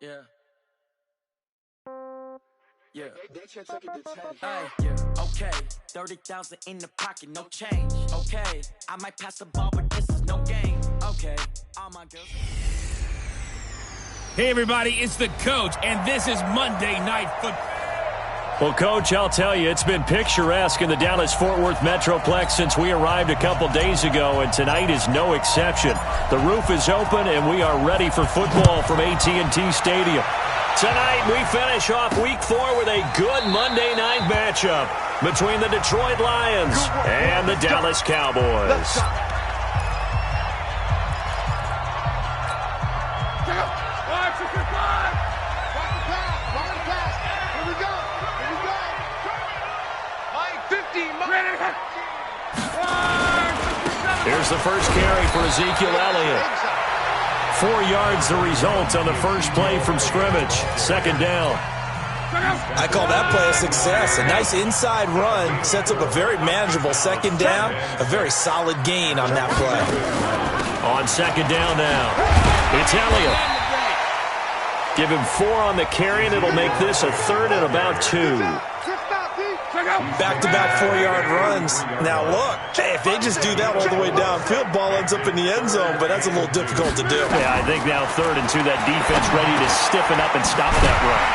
Yeah. Yeah. Yeah. Okay. 30,000 in the pocket, no change. Okay. I might pass the ball, but this is no game. Okay. All my girls. Hey, everybody, it's the coach, and this is Monday Night Football. Well, Coach, I'll tell you, it's been picturesque in the Dallas-Fort Worth Metroplex since we arrived a couple days ago, and tonight is no exception. The roof is open, and we are ready for football from AT&T Stadium. Tonight, we finish off Week 4 with a good Monday night matchup between the Detroit Lions and the Dallas Cowboys. Here's the first carry for Ezekiel Elliott. 4 yards the result on the first play from scrimmage. Second down. I call that play a success. A nice inside run sets up a very manageable second down. A very solid gain on that play. On second down now, it's Elliott. Give him 4 on the carry, and it'll make this a third and about 2. Back-to-back 4-yard runs. Now, look, if they just do that all the way downfield, ball ends up in the end zone, but that's a little difficult to do. Yeah, I think now 3rd and 2, that defense ready to stiffen up and stop that run.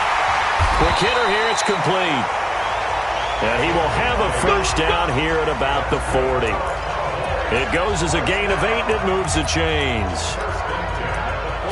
Quick hitter here, it's complete. And he will have a first down here at about the 40. It goes as a gain of 8, and it moves the chains.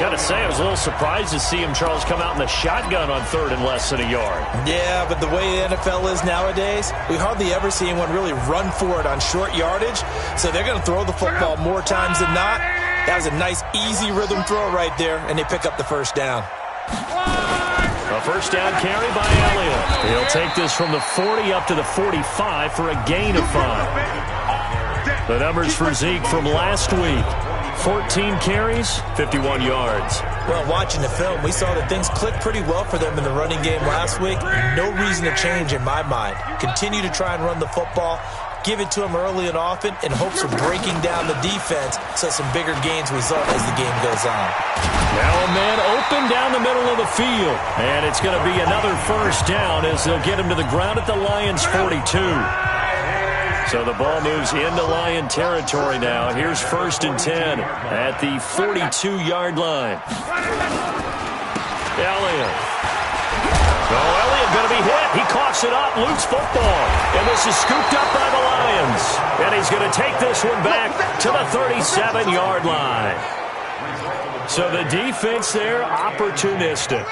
Gotta say, I was a little surprised to see him, Charles, come out in the shotgun on 3rd and less than a yard. Yeah, but the way the NFL is nowadays, we hardly ever see anyone really run for it on short yardage. So they're going to throw the football more times than not. That was a nice, easy rhythm throw right there, and they pick up the first down. A first down carry by Elliott. He'll take this from the 40 up to the 45 for a gain of 5. The numbers for Zeke from last week. 14 carries, 51 yards. Well, watching the film, we saw that things clicked pretty well for them in the running game last week. No reason to change in my mind. Continue to try and run the football, give it to them early and often in hopes of breaking down the defense so some bigger gains result as the game goes on. Now a man open down the middle of the field. And it's going to be another first down as they'll get him to the ground at the Lions' 42. So the ball moves into Lion territory now. Here's 1st and 10 at the 42-yard line. Elliott. Oh, Elliott going to be hit. He coughs it up, loose football. And this is scooped up by the Lions. And he's going to take this one back to the 37-yard line. So the defense there, opportunistic.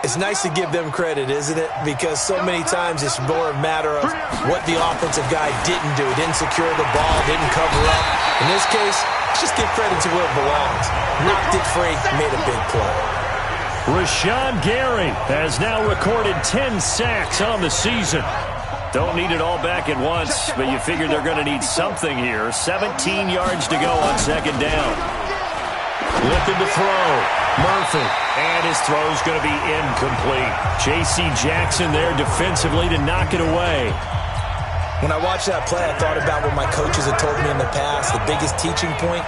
It's nice to give them credit, isn't it? Because so many times it's more a matter of what the offensive guy didn't do. Didn't secure the ball, didn't cover up. In this case, just give credit to where it belongs. Knocked it free, made a big play. Rashawn Gary has now recorded 10 sacks on the season. Don't need it all back at once, but you figure they're going to need something here. 17 yards to go on second down. Lifted to throw. Murphy. And his throw's going to be incomplete. J.C. Jackson there defensively to knock it away. When I watched that play, I thought about what my coaches had told me in the past. The biggest teaching point,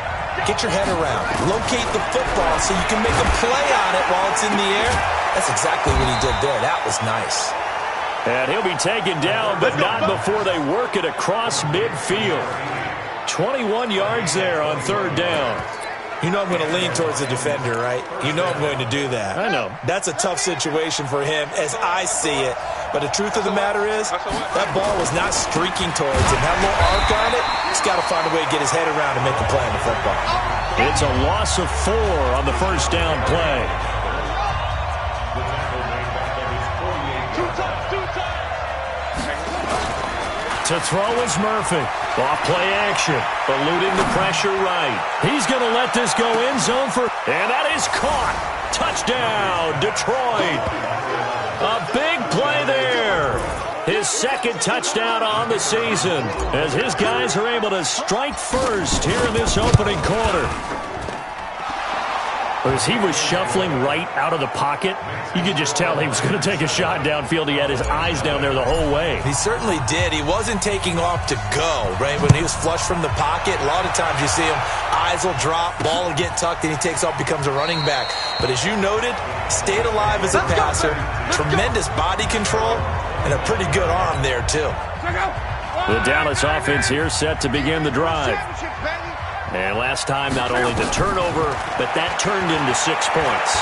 get your head around. Locate the football so you can make a play on it while it's in the air. That's exactly what he did there. That was nice. And he'll be taken down, but not before they work it across midfield. 21 yards there on 3rd down. You know I'm going to lean towards the defender, right? You know I'm going to do that. I know. That's a tough situation for him as I see it. But the truth of the matter is, that ball was not streaking towards him. That little arc on it, he's got to find a way to get his head around and make a play on the football. It's a loss of 4 on the first down play. To throw is Murphy. Off play action. Eluding the pressure right. He's going to let this go end zone for... And that is caught. Touchdown, Detroit. A big play there. His 2nd touchdown on the season as his guys are able to strike first here in this opening quarter. As he was shuffling right out of the pocket, you could just tell he was going to take a shot downfield. He had his eyes down there the whole way. He certainly did. He wasn't taking off to go, right? When he was flush from the pocket, a lot of times you see him, eyes will drop, ball will get tucked, and he takes off, becomes a running back. But as you noted, stayed alive as a passer, tremendous body control, and a pretty good arm there, too. The Dallas offense here set to begin the drive. And last time, not only the turnover, but that turned into 6 points.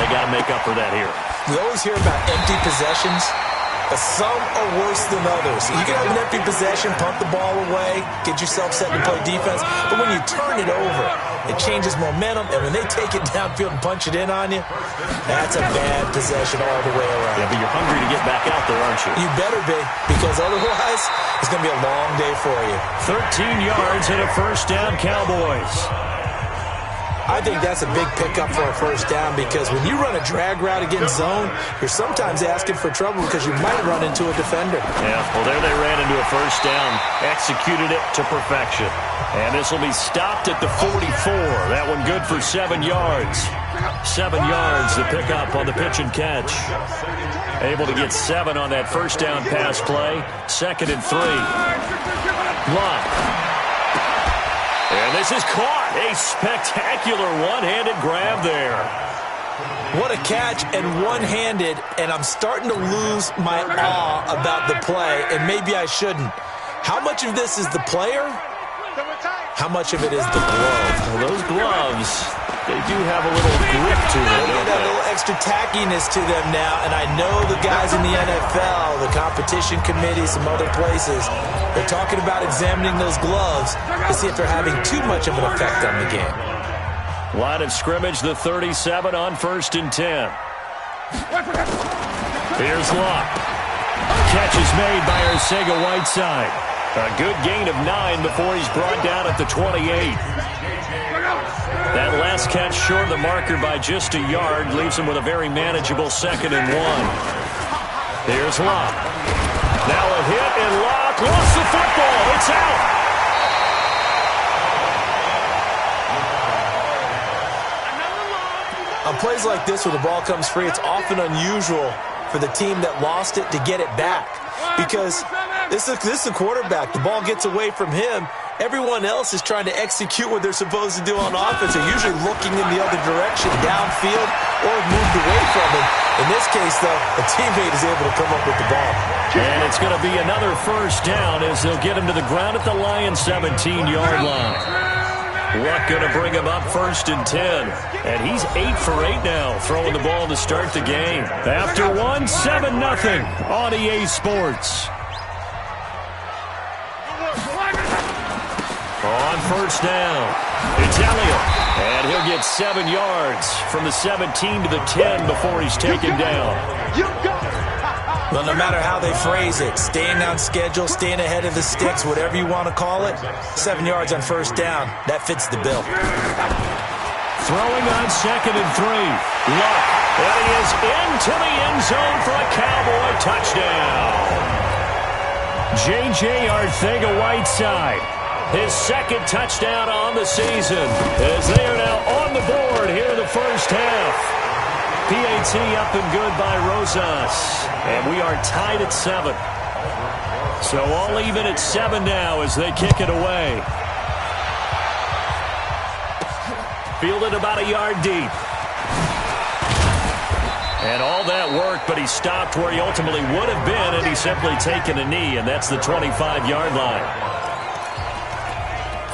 They got to make up for that here. We always hear about empty possessions, but some are worse than others. You can have an empty possession, punt the ball away, get yourself set to play defense, but when you turn it over, it changes momentum, and when they take it downfield and punch it in on you, that's a bad possession all the way around. Yeah, but you're hungry to get back out there, aren't you? You better be, because otherwise, it's going to be a long day for you. 13 yards and a first down, Cowboys. I think that's a big pickup for a first down because when you run a drag route against zone, you're sometimes asking for trouble because you might run into a defender. Yeah, well, there they ran into a first down, executed it to perfection. And this will be stopped at the 44. That one good for 7 yards. 7 yards, the pickup on the pitch and catch. Able to get 7 on that first down pass play. 2nd and 3. Block. And this is caught. A spectacular one-handed grab there. What a catch and one-handed, and I'm starting to lose my awe about the play, and maybe I shouldn't. How much of this is the player? How much of it is the glove? Well, those gloves, they do have a little grip to them. They got a little extra tackiness to them now, and I know the guys in the NFL, the competition committee, some other places, they're talking about examining those gloves to see if they're having too much of an effect on the game. Line of scrimmage, the 37 on 1st and 10. Here's Locke. Catch is made by Arcega-Whiteside. A good gain of 9 before he's brought down at the 28. That last catch short of the marker by just a yard leaves him with a very manageable 2nd and 1. Here's Locke. Now a hit, and Locke lost the football. It's out. On plays like this where the ball comes free, it's often unusual for the team that lost it to get it back. Because this is a quarterback. The ball gets away from him. Everyone else is trying to execute what they're supposed to do on offense. They're usually looking in the other direction, downfield, or moved away from him. In this case, though, a teammate is able to come up with the ball. And it's going to be another first down as they'll get him to the ground at the Lions' 17-yard line. Luck going to bring him up 1st and 10. And he's 8 for 8 now, throwing the ball to start the game. After 1, 7-0 on EA Sports. On first down, it's Elliott. And he'll get 7 yards from the 17 to the 10 before he's taken down. Well, no matter how they phrase it, staying on schedule, staying ahead of the sticks, whatever you want to call it, 7 yards on first down, that fits the bill. Throwing on 2nd and 3. Luck. And he is into the end zone for a Cowboy touchdown. J.J. Arcega-Whiteside. His 2nd touchdown on the season as they are now on the board here in the first half. PAT up and good by Rosas. And we are tied at 7. So all even at 7 now as they kick it away. Fielded about a yard deep. And all that work, but he stopped where he ultimately would have been, and he's simply taken a knee, and that's the 25-yard line.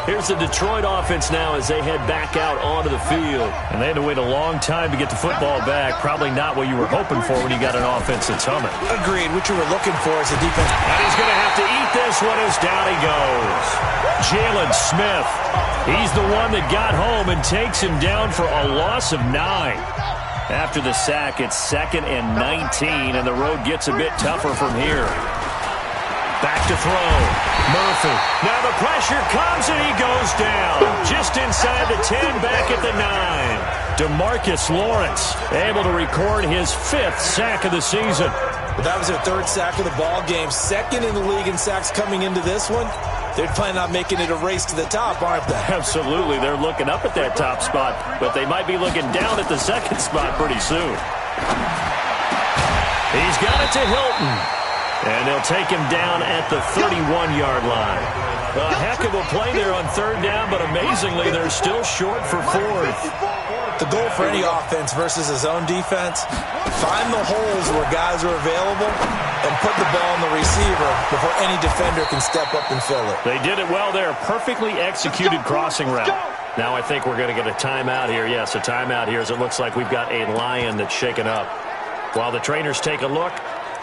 Here's the Detroit offense now as they head back out onto the field. And they had to wait a long time to get the football back. Probably not what you were hoping for when you got an offense that's humming. Agreed. What you were looking for is a defense. And he's going to have to eat this one as down he goes. Jalen Smith. He's the one that got home and takes him down for a loss of 9. After the sack, it's 2nd and 19, and the road gets a bit tougher from here. Back to throw. Murphy. Now the pressure comes and he goes down. Just inside the 10, back at the 9. DeMarcus Lawrence able to record his 5th sack of the season. But that was their 3rd sack of the ball game. 2nd in the league in sacks coming into this one. they're planning on making it a race to the top, aren't they? Absolutely. They're looking up at that top spot, but they might be looking down at the second spot pretty soon. He's got it to Hilton, and they'll take him down at the 31-yard line. A heck of a play there on third down, but amazingly, they're still short for fourth. The goal for any offense versus his own defense, find the holes where guys are available and put the ball on the receiver before any defender can step up and fill it. They did it well there. Perfectly executed crossing route. Now I think we're going to get a timeout here. Yes, a timeout here as it looks like we've got a lion that's shaken up. While the trainers take a look,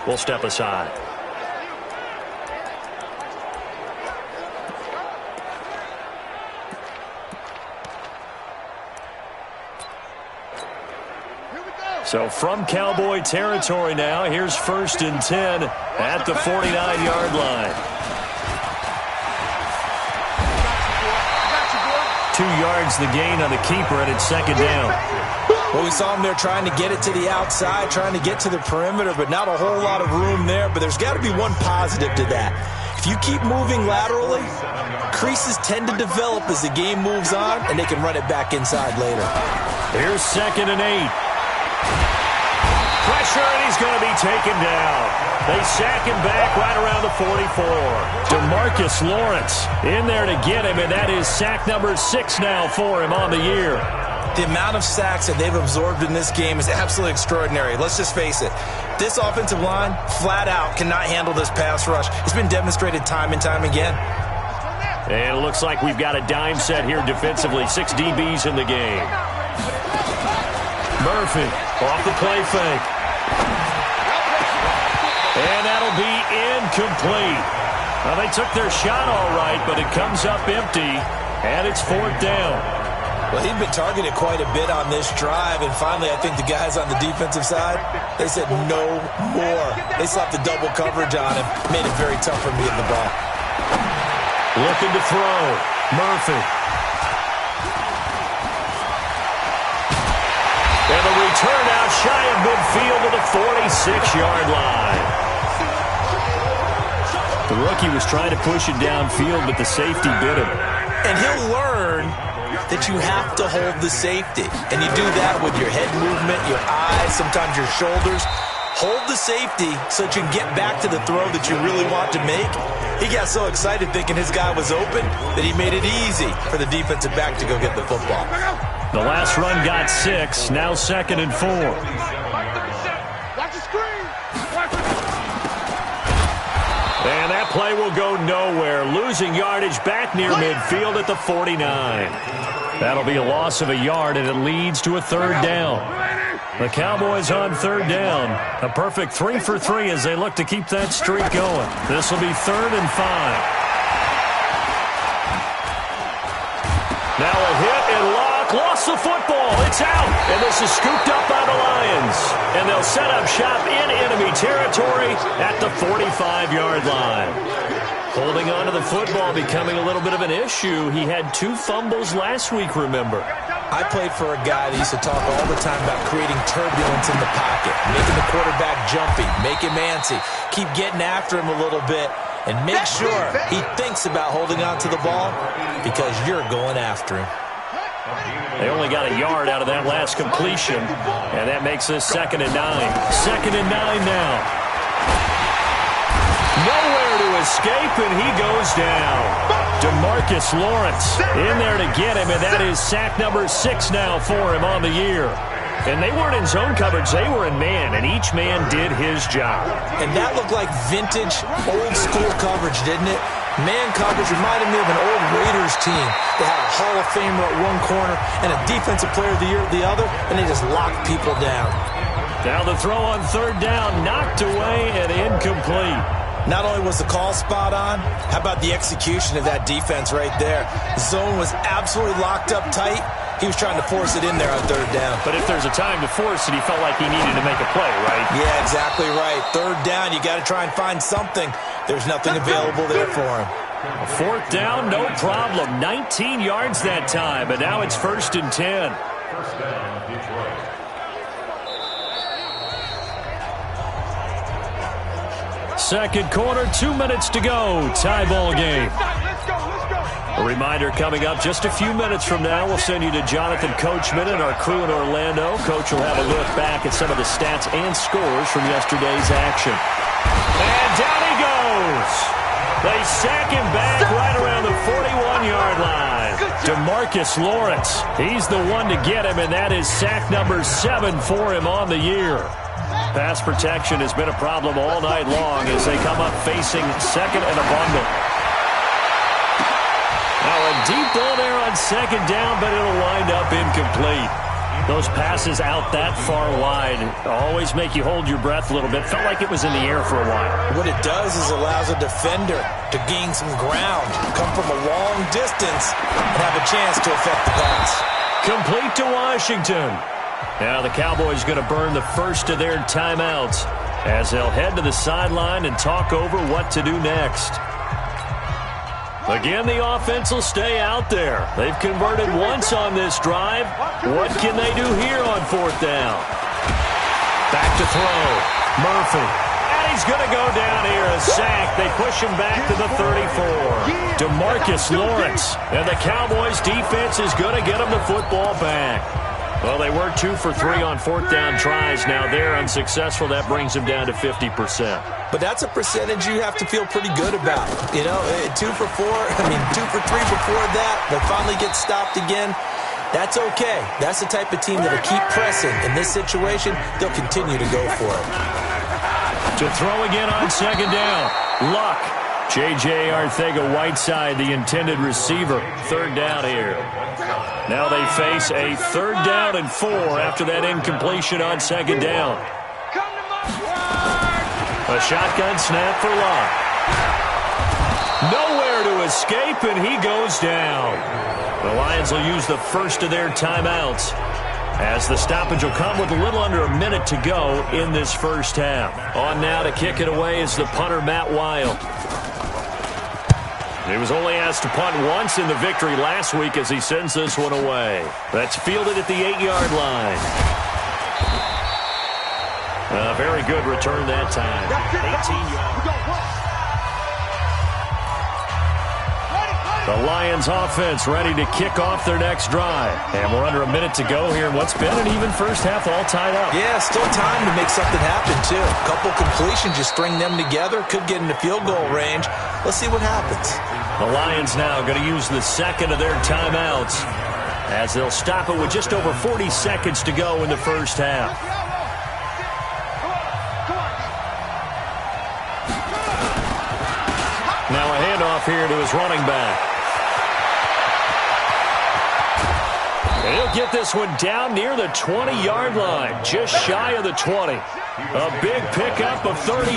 we'll step aside. So from Cowboy territory now, here's 1st and 10 at the 49-yard line. 2 yards the gain on the keeper, and it's 2nd down. Well, we saw him there trying to get it to the outside, trying to get to the perimeter, but not a whole lot of room there. But there's got to be one positive to that. If you keep moving laterally, creases tend to develop as the game moves on, and they can run it back inside later. Here's 2nd and 8. Pressure, and he's going to be taken down. They sack him back right around the 44. DeMarcus Lawrence in there to get him, and that is sack number 6 now for him on the year. The amount of sacks that they've absorbed in this game is absolutely extraordinary. Let's just face it. This offensive line, flat out, cannot handle this pass rush. It's been demonstrated time and time again. And it looks like we've got a dime set here defensively. 6 DBs in the game. Murphy off the play fake. And that'll be incomplete. Well, they took their shot all right, but it comes up empty, and it's 4th down. Well, he'd been targeted quite a bit on this drive, and finally I think the guys on the defensive side, they said no more. They slapped the double coverage on him, made it very tough for him to get the ball. Looking to throw. Murphy. And the return out shy of midfield to the 46-yard line. The rookie was trying to push it downfield, but the safety bit him. And he'll learn that you have to hold the safety. And you do that with your head movement, your eyes, sometimes your shoulders. Hold the safety so that you can get back to the throw that you really want to make. He got so excited thinking his guy was open that he made it easy for the defensive back to go get the football. The last run got 6, now 2nd and 4. Watch the screen. And that play will go nowhere. Losing yardage back near midfield at the 49. That'll be a loss of a yard, and it leads to a 3rd down. The Cowboys on 3rd down. A perfect 3 for 3 as they look to keep that streak going. This will be 3rd and 5. Now a hit and lock. Lost the football. It's out. And this is scooped up by the Lions. And they'll set up shop in enemy territory at the 45-yard line. Holding on to the football becoming a little bit of an issue. He had 2 fumbles last week, remember. I played for a guy that used to talk all the time about creating turbulence in the pocket, making the quarterback jumpy, make him antsy, keep getting after him a little bit, and make sure he thinks about holding on to the ball because you're going after him. They only got a yard out of that last completion, and that makes this 2nd and 9. 2nd and 9 now. Nowhere to escape, and he goes down. DeMarcus Lawrence in there to get him, and that is sack number 6 now for him on the year. And they weren't in zone coverage, they were in man, and each man did his job. And that looked like vintage, old-school coverage, didn't it? Man coverage reminded me of an old Raiders team. They had a Hall of Famer at one corner and a Defensive Player of the Year at the other, and they just locked people down. Now the throw on 3rd down, knocked away and incomplete. Not only was the call spot on, how about the execution of that defense right there? The zone was absolutely locked up tight. He was trying to force it in there on 3rd down. But if there's a time to force it, he felt like he needed to make a play, right? Yeah, exactly right. 3rd down, you got to try and find something. There's nothing available there for him. 4th down, no problem. 19 yards that time, but now it's 1st and 10. Second quarter, 2 minutes to go. Tie ball game. A reminder coming up just a few minutes from now, we'll send you to Jonathan Coachman and our crew in Orlando. Coach will have a look back at some of the stats and scores from yesterday's action. And down he goes. They sack him back right around the 41-yard line. DeMarcus Lawrence, he's the one to get him, and that is sack number 7 for him on the year. Pass protection has been a problem all night long as they come up facing second and a bundle. Now a deep ball there on second down, but it'll wind up incomplete. Those passes out that far wide always make you hold your breath a little bit. Felt like it was in the air for a while. What it does is allows a defender to gain some ground, come from a long distance, and have a chance to affect the pass. Complete to Washington. Now the Cowboys going to burn the first of their timeouts as they'll head to the sideline and talk over what to do next. Again, the offense will stay out there. They've converted once on this drive. What can they do here on fourth down? Back to throw. Murphy. And he's going to go down here. A sack. They push him back to the 34. DeMarcus Lawrence. And the Cowboys' defense is going to get him the football back. Well, they were 2 for 3 on fourth down tries. Now they're unsuccessful. That brings them down to 50%. But that's a percentage you have to feel pretty good about. You know, 2 for 3 before that. They finally get stopped again. That's okay. That's the type of team that'll keep pressing. In this situation, they'll continue to go for it. To throw again on second down. Luck. J.J. Arcega-Whiteside, the intended receiver. Third down here. Now they face a 3rd down and 4 after that incompletion on second down. A shotgun snap for Luck. Nowhere to escape, and he goes down. The Lions will use the first of their timeouts as the stoppage will come with a little under a minute to go in this first half. On now to kick it away is the punter, Matt Wild. He was only asked to punt once in the victory last week as he sends this one away. That's fielded at the 8-yard line. A very good return that time. 18 yards. The Lions offense ready to kick off their next drive. And we're under a minute to go here in what's been an even first half, all tied up. Yeah, still time to make something happen, too. A couple completions, just string them together. Could get into field goal range. Let's see what happens. The Lions now going to use the second of their timeouts as they'll stop it with just over 40 seconds to go in the first half. Now a handoff here to his running back. And he'll get this one down near the 20-yard line, just shy of the 20. A big pickup of 38.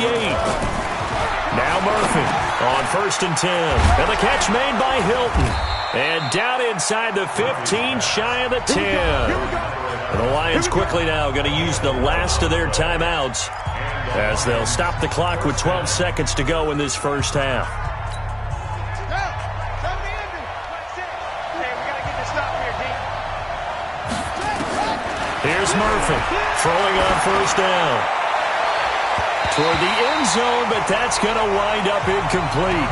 Now Murphy on 1st and 10. And the catch made by Hilton. And down inside the 15, shy of the 10. And the Lions quickly now going to use the last of their timeouts as they'll stop the clock with 12 seconds to go in this first half. Here's Murphy throwing on 1st down. Toward the end zone, but that's going to wind up incomplete.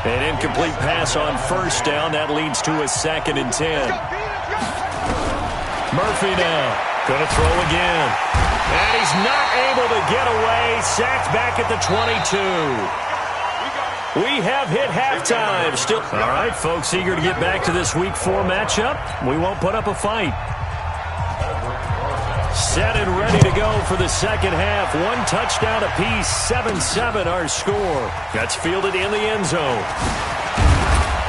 An incomplete pass on 1st down. That leads to a 2nd and 10. Murphy now going to throw again. And he's not able to get away. Sacked back at the 22. We have hit halftime. Still, all right, folks, eager to get back to this Week 4 matchup. We won't put up a fight. Set and ready to go for the second half. 1 touchdown apiece, 7-7 our score. That's fielded in the end zone.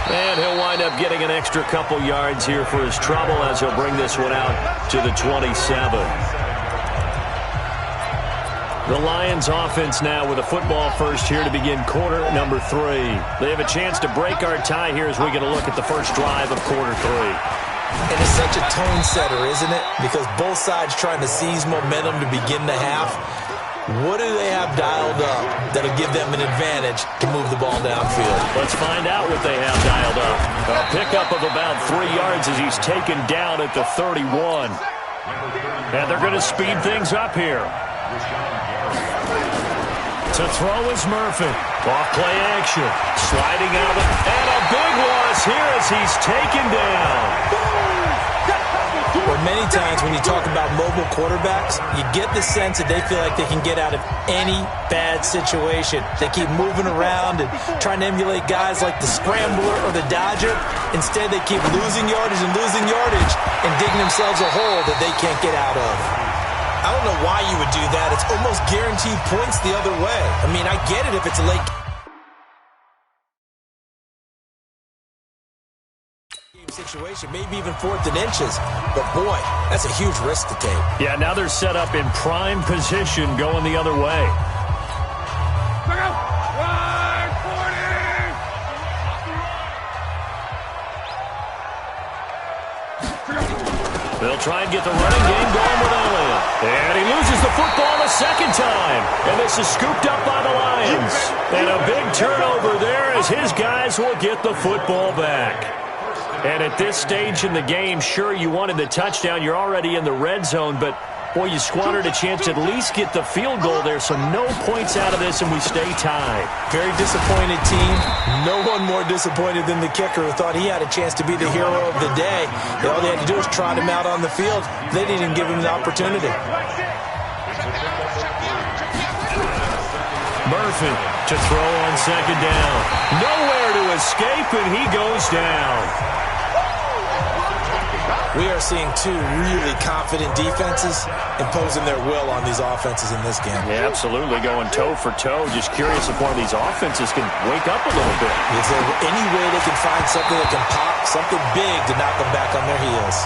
And he'll wind up getting an extra couple yards here for his trouble as he'll bring this one out to the 27. The Lions offense now with a football first here to begin quarter number 3. They have a chance to break our tie here as we get a look at the first drive of quarter 3. And it's such a tone setter, isn't it? Because both sides trying to seize momentum to begin the half. What do they have dialed up that'll give them an advantage to move the ball downfield? Let's find out what they have dialed up. A pickup of about 3 yards as he's taken down at the 31. And they're going to speed things up here. To throw is Murphy. Off play action. Sliding out of it. And a big loss here as he's taken down. Well, many times when you talk about mobile quarterbacks, you get the sense that they feel like they can get out of any bad situation. They keep moving around and trying to emulate guys like the Scrambler or the Dodger. Instead, they keep losing yardage and digging themselves a hole that they can't get out of. I don't know why you would do that. It's almost guaranteed points the other way. I mean, I get it if it's a late situation, maybe even 4th and inches. But, boy, that's a huge risk to take. Yeah, now they're set up in prime position going the other way. Look out! Run, 40! They'll try and get the running game going with Elliott. And he loses the football a second time. And this is scooped up by the Lions. And a big turnover there as his guys will get the football back. And at this stage in the game, sure, you wanted the touchdown. You're already in the red zone, but, boy, you squandered a chance to at least get the field goal there, so no points out of this, and we stay tied. Very disappointed team. No one more disappointed than the kicker who thought he had a chance to be the hero of the day. All they had to do was trot him out on the field. They didn't even give him the opportunity. Murphy to throw on second down. Nowhere to escape, and he goes down. We are seeing two really confident defenses imposing their will on these offenses in this game. Yeah, absolutely, going toe for toe. Just curious if one of these offenses can wake up a little bit. Is there any way they can find something that can pop, something big to knock them back on their heels?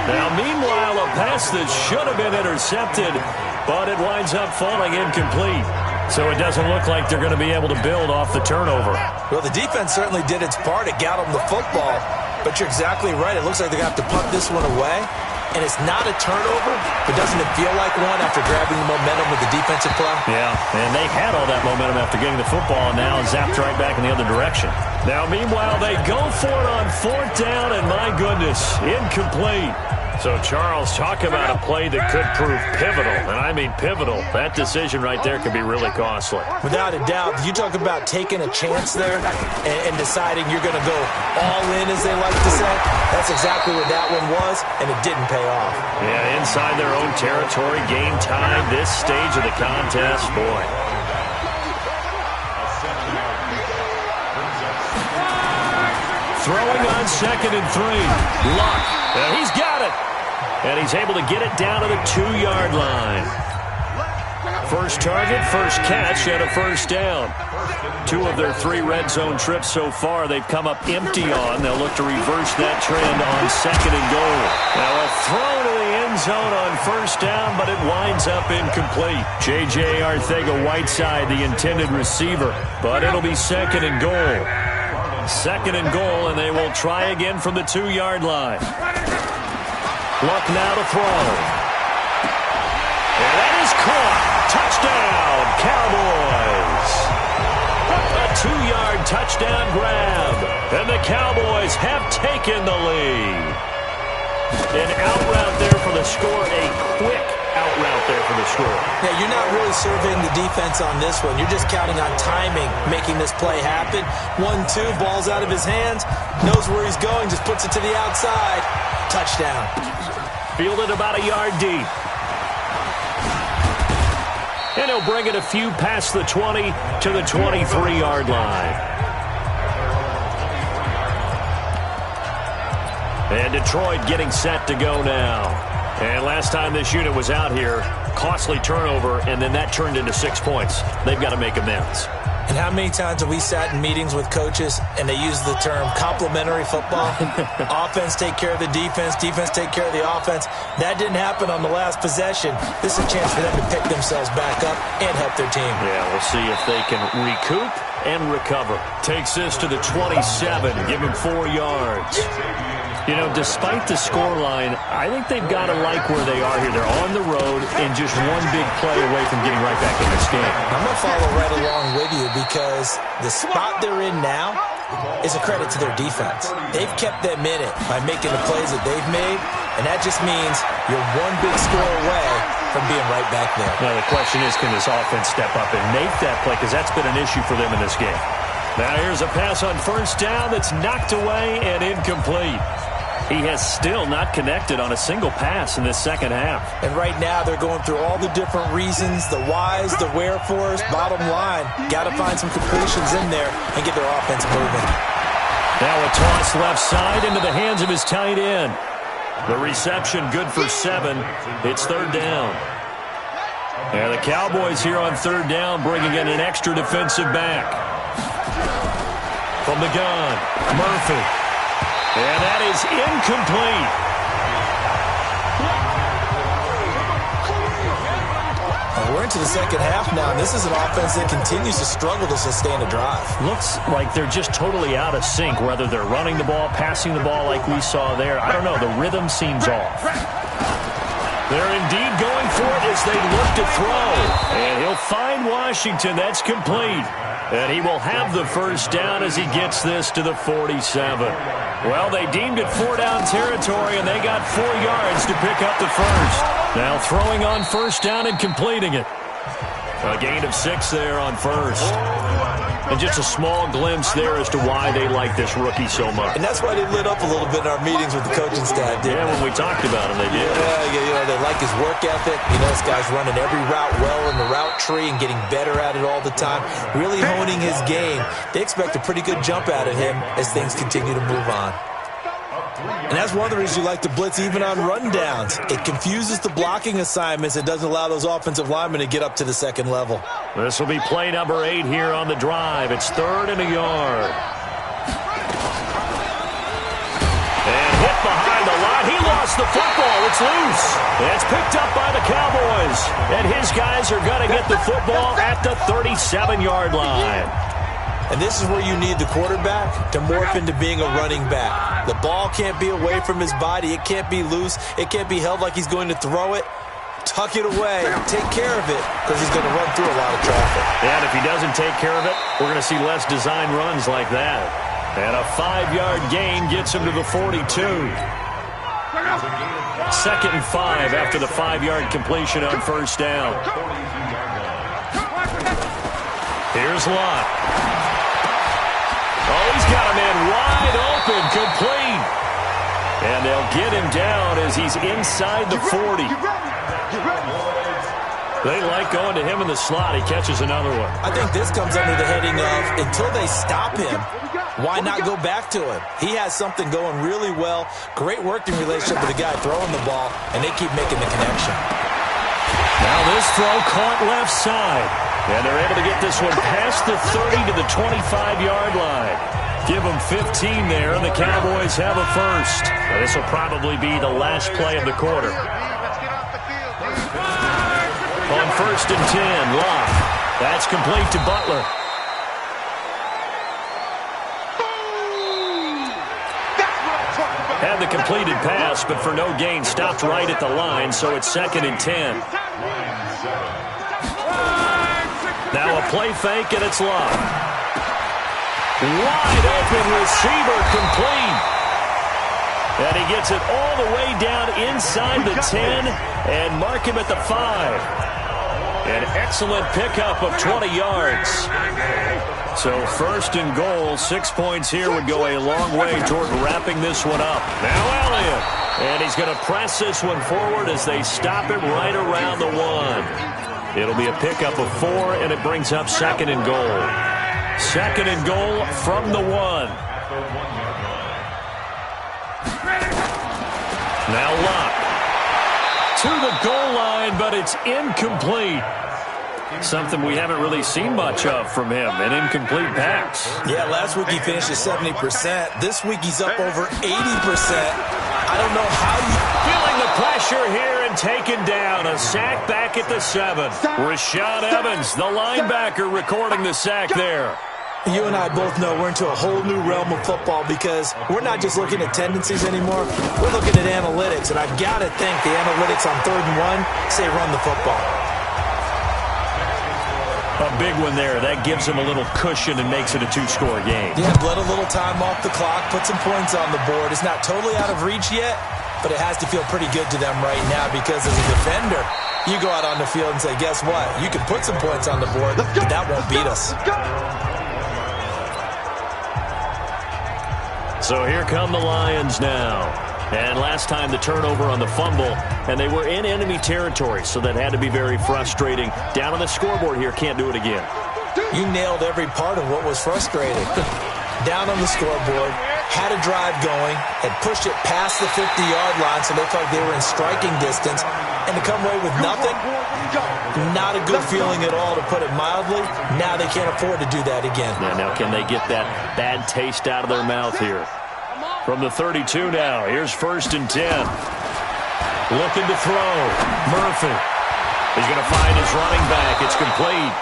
Now, meanwhile, a pass that should have been intercepted, but it winds up falling incomplete. So it doesn't look like they're going to be able to build off the turnover. Well, the defense certainly did its part. It got them the football. But you're exactly right. It looks like they're going to have to punt this one away. And it's not a turnover, but doesn't it feel like one after grabbing the momentum with the defensive play? Yeah, and they had all that momentum after getting the football, and now zapped right back in the other direction. Now, meanwhile, they go for it on 4th down, and my goodness, incomplete. So, Charles, talk about a play that could prove pivotal, and I mean pivotal. That decision right there could be really costly. Without a doubt, you talk about taking a chance there and deciding you're going to go all in, as they like to say. That's exactly what that one was, and it didn't pay off. Yeah, inside their own territory, game tied, this stage of the contest, boy. Throwing on 2nd and 3. Luck. And he's got it. And he's able to get it down to the 2-yard line. First target, first catch, and a first down. 2 of their 3 red zone trips so far they've come up empty on. They'll look to reverse that trend on 2nd and goal. Now a throw to the end zone on first down, but it winds up incomplete. J.J. Arcega-Whiteside, the intended receiver, but it'll be 2nd and goal. 2nd and goal, and they will try again from the 2-yard line. Luck now to throw. And that is caught. Touchdown, Cowboys. A 2-yard touchdown grab. And the Cowboys have taken the lead. An out route there for the score. A quick out route there for the score. Yeah, you're not really surveying the defense on this one. You're just counting on timing, making this play happen. 1-2, ball's out of his hands. Knows where he's going, just puts it to the outside. Touchdown. Fielded about a yard deep. And he'll bring it a few past the 20 to the 23-yard line. And Detroit getting set to go now. And last time this unit was out here, costly turnover, and then that turned into 6 points. They've got to make amends. And how many times have we sat in meetings with coaches and they use the term complementary football? Offense take care of the defense, defense take care of the offense. That didn't happen on the last possession. This is a chance for them to pick themselves back up and help their team. Yeah, we'll see if they can recoup and recover. Takes this to the 27, give him 4 yards. You know, despite the scoreline, I think they've got to like where they are here. They're on the road and just one big play away from getting right back in this game. I'm going to follow right along with you because the spot they're in now is a credit to their defense. They've kept them in it by making the plays that they've made, and that just means you're one big score away from being right back there. Now the question is, can this offense step up and make that play? Because that's been an issue for them in this game. Now here's a pass on first down that's knocked away and incomplete. He has still not connected on a single pass in this second half. And right now they're going through all the different reasons, the whys, the wherefores. Bottom line, got to find some completions in there and get their offense moving. Now a toss left side into the hands of his tight end. The reception good for 7. It's third down. And the Cowboys here on third down bringing in an extra defensive back. From the gun, Murphy. And that is incomplete. And we're into the second half now, and this is an offense that continues to struggle to sustain a drive. Looks like they're just totally out of sync, whether they're running the ball, passing the ball like we saw there. I don't know. The rhythm seems off. They're indeed going for it as they look to throw. And he'll find Washington. That's complete. And he will have the first down as he gets this to the 47. Well, they deemed it 4-down territory, and they got 4 yards to pick up the first. Now throwing on first down and completing it. A gain of 6 there on first. And just a small glimpse there as to why they like this rookie so much. And that's why they lit up a little bit in our meetings with the coaching staff, didn't they? When we talked about him, they did. Yeah, they like his work ethic. This guy's running every route well in the route tree and getting better at it all the time. Really honing his game. They expect a pretty good jump out of him as things continue to move on. And that's one of the reasons you like to blitz even on rundowns. It confuses the blocking assignments. It doesn't allow those offensive linemen to get up to the second level. This will be play number 8 here on the drive. It's 3rd and a yard. And hit behind the line. He lost the football. It's loose. It's picked up by the Cowboys. And his guys are going to get the football at the 37-yard line. And this is where you need the quarterback to morph into being a running back. The ball can't be away from his body. It can't be loose. It can't be held like he's going to throw it. Tuck it away. Take care of it because he's going to run through a lot of traffic. And if he doesn't take care of it, we're going to see less design runs like that. And a 5-yard gain gets him to the 42. 2nd and 5 after the 5-yard completion on first down. Here's Lott. Oh, he's got him in wide open, complete. And they'll get him down as he's inside the 40. They like going to him in the slot. He catches another one. I think this comes under the heading of until they stop him, why not go back to him? He has something going really well. Great working relationship with the guy throwing the ball, and they keep making the connection. Now this throw caught left side. And they're able to get this one past the 30 to the 25-yard line. Give them 15 there, and the Cowboys have a first. Now, this will probably be the last play of the quarter. On 1st and 10, Lott. That's complete to Butler. Had the completed pass, but for no gain, stopped right at the line, so it's 2nd and 10. Now a play fake, and it's Lott. Wide open receiver, complete. And he gets it all the way down inside the 10 and mark him at the 5. An excellent pickup of 20 yards. So 1st and goal, 6 points here would go a long way toward wrapping this one up. Now Elliott. And he's going to press this one forward as they stop him right around the 1. It'll be a pickup of 4, and it brings up 2nd and goal. 2nd and goal from the 1. Now Lott to the goal line, but it's incomplete. Something we haven't really seen much of from him, an incomplete pass. Yeah, last week he finished at 70%. This week he's up over 80%. I don't know how you... Feeling the pressure here and taken down. A sack back at the 7. Rashaan Evans, the linebacker, recording the sack there. You and I both know we're into a whole new realm of football because we're not just looking at tendencies anymore. We're looking at analytics, and I've got to think the analytics on 3rd and 1 say run the football. A big one there. That gives him a little cushion and makes it a 2-score game. Yeah, let a little time off the clock, put some points on the board. It's not totally out of reach yet, but it has to feel pretty good to them right now because as a defender, You go out on the field and say, guess what? You can put some points on the board, but that won't beat us. So here come the Lions now. And last time the turnover on the fumble, and they were in enemy territory, so that had to be very frustrating. Down on the scoreboard here, can't do it again. You nailed every part of what was frustrating. Down on the scoreboard, had a drive going, had pushed it past the 50-yard line, so they felt like they were in striking distance, and to come away with nothing, not a good feeling at all, to put it mildly. Now they can't afford to do that again. Yeah, now can they get that bad taste out of their mouth here? From the 32 now, here's 1st and 10. Looking to throw. Murphy. He's going to find his running back. It's complete.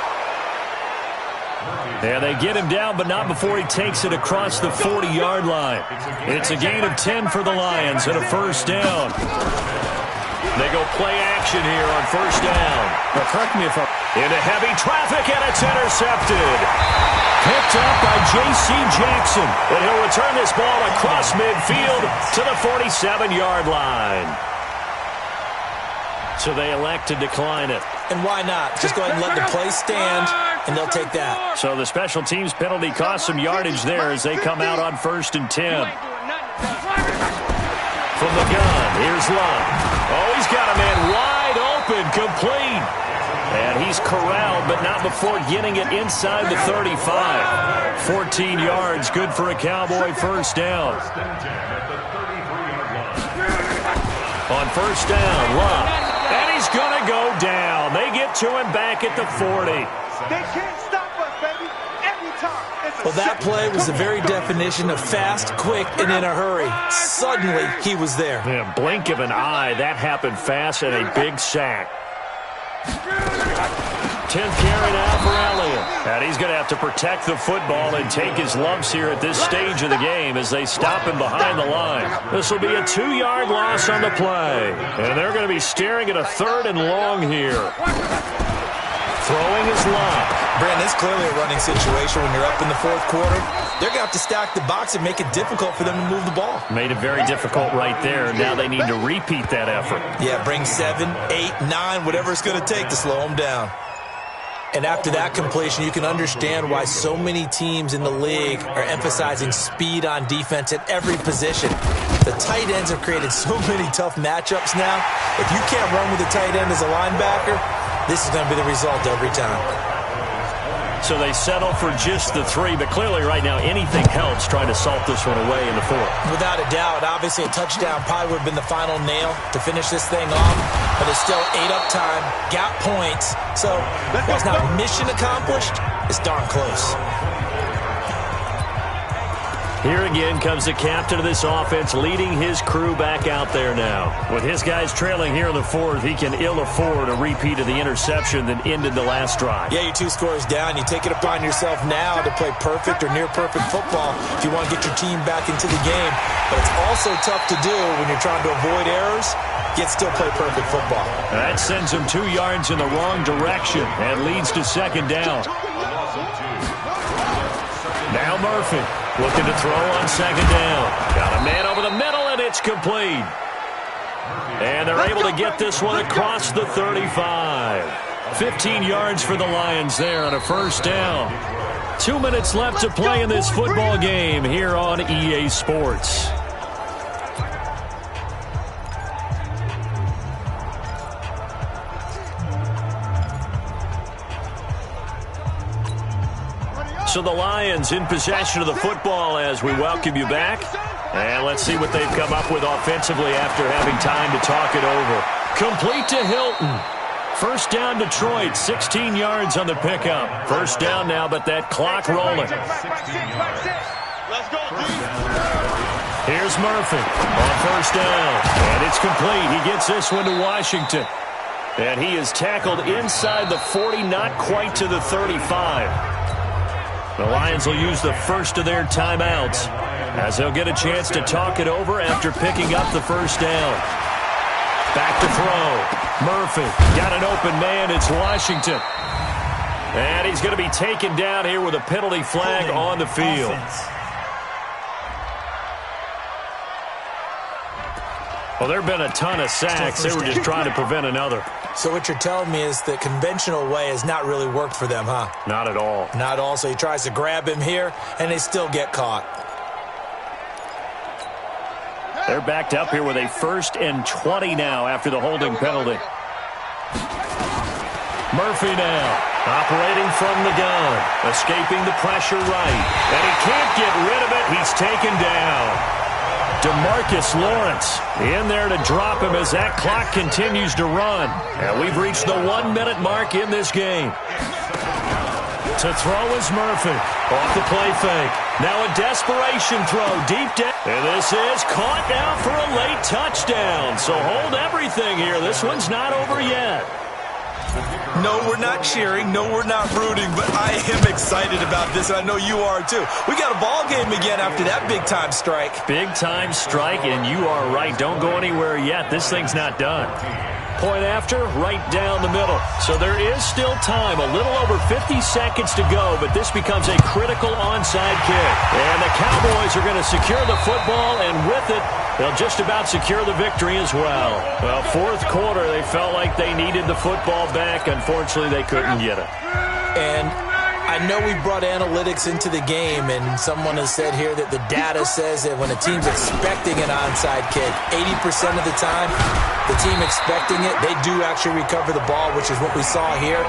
Yeah, they get him down, but not before he takes it across the 40-yard line. It's a gain of 10 for the Lions and a 1st down. They go play action here on 1st down. Now, correct me if I'm... Into heavy traffic, and it's intercepted. Picked up by J.C. Jackson. And he'll return this ball across midfield to the 47-yard line. So they elect to decline it. And why not? Just go ahead and let the play stand, and they'll take that. So the special teams penalty cost some yardage there as they come out on 1st and 10. From the gun, here's Love. Oh, he's got a man wide open, complete. And he's corralled, but not before getting it inside the 35. 14 yards, good for a Cowboy 1st down. On 1st down, Love. And he's going to go down. They get to him back at the 40. They can't stop us, baby. Every time. Well, that play was the very definition of fast, quick, and in a hurry. Suddenly, he was there. Yeah, blink of an eye. That happened fast and a big sack. 10th carry now for Elliott. And he's going to have to protect the football and take his lumps here at this stage of the game as they stop him behind the line. This will be a 2-yard loss on the play. And they're going to be staring at a 3rd and long here. Throwing his Love. Brandon, it's clearly a running situation when you're up in the 4th quarter. They're going to have to stack the box and make it difficult for them to move the ball. Made it very difficult right there. Now they need to repeat that effort. Yeah, bring 7, 8, 9, whatever it's going to take to slow them down. And after that completion, you can understand why so many teams in the league are emphasizing speed on defense at every position. The tight ends have created so many tough matchups now. If you can't run with a tight end as a linebacker, this is going to be the result every time. So they settle for just the 3, but clearly right now anything helps trying to salt this one away in the 4th. Without a doubt, obviously a touchdown probably would have been the final nail to finish this thing off, but it's still 8 up time, got points, so while it's not mission accomplished, it's darn close. Here again comes the captain of this offense leading his crew back out there now. With his guys trailing here in the 4th, he can ill afford a repeat of the interception that ended the last drive. Yeah, you're 2 scores down. You take it upon yourself now to play perfect or near-perfect football if you want to get your team back into the game. But it's also tough to do when you're trying to avoid errors, yet still play perfect football. That sends him 2 yards in the wrong direction and leads to 2nd down. Now Murphy. Looking to throw on 2nd down. Got a man over the middle, and it's complete. And they're able to get this one across the 35. 15 yards for the Lions there on a 1st down. 2 minutes left to play in this football game here on EA Sports. So the Lions in possession of the football as we welcome you back. And let's see what they've come up with offensively after having time to talk it over. Complete to Hilton. 1st down Detroit, 16 yards on the pickup. 1st down now, but that clock rolling. Here's Murphy on 1st down. And it's complete. He gets this one to Washington. And he is tackled inside the 40, not quite to the 35. The Lions will use the first of their timeouts as they'll get a chance to talk it over after picking up the 1st down. Back to throw. Murphy got an open man. It's Washington. And he's going to be taken down here with a penalty flag on the field. Well, there have been a ton of sacks. They were just trying to prevent another. So what you're telling me is the conventional way has not really worked for them, huh? Not at all. Not at all. So he tries to grab him here, and they still get caught. They're backed up here with a 1st and 20 now after the holding penalty. Murphy now, operating from the gun, escaping the pressure right. And he can't get rid of it. He's taken down. DeMarcus Lawrence in there to drop him as that clock continues to run. And we've reached the 1-minute mark in this game. To throw is Murphy. Off the play fake. Now a desperation throw deep down. And this is caught now for a late touchdown. So hold everything here. This one's not over yet. No, we're not cheering. No, we're not rooting. But I am excited about this, and I know you are too. We got a ball game again after that big-time strike. Big-time strike, and you are right. Don't go anywhere yet. This thing's not done. Point after, right down the middle. So there is still time, a little over 50 seconds to go, but this becomes a critical onside kick. And the Cowboys are going to secure the football, and with it, they'll just about secure the victory as well. Well, 4th quarter, they felt like they needed the football back. Unfortunately, they couldn't get it. And I know we brought analytics into the game, and someone has said here that the data says that when a team's expecting an onside kick, 80% of the time, the team expecting it, they do actually recover the ball, which is what we saw here.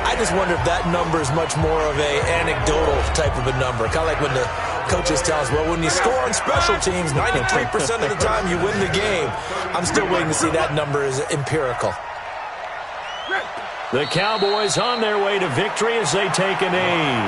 I just wonder if that number is much more of a anecdotal type of a number. Kind of like when the coaches tell us, well, when you score on special teams, 93% of the time you win the game. I'm still waiting to see that number is empirical. The Cowboys on their way to victory as they take a knee.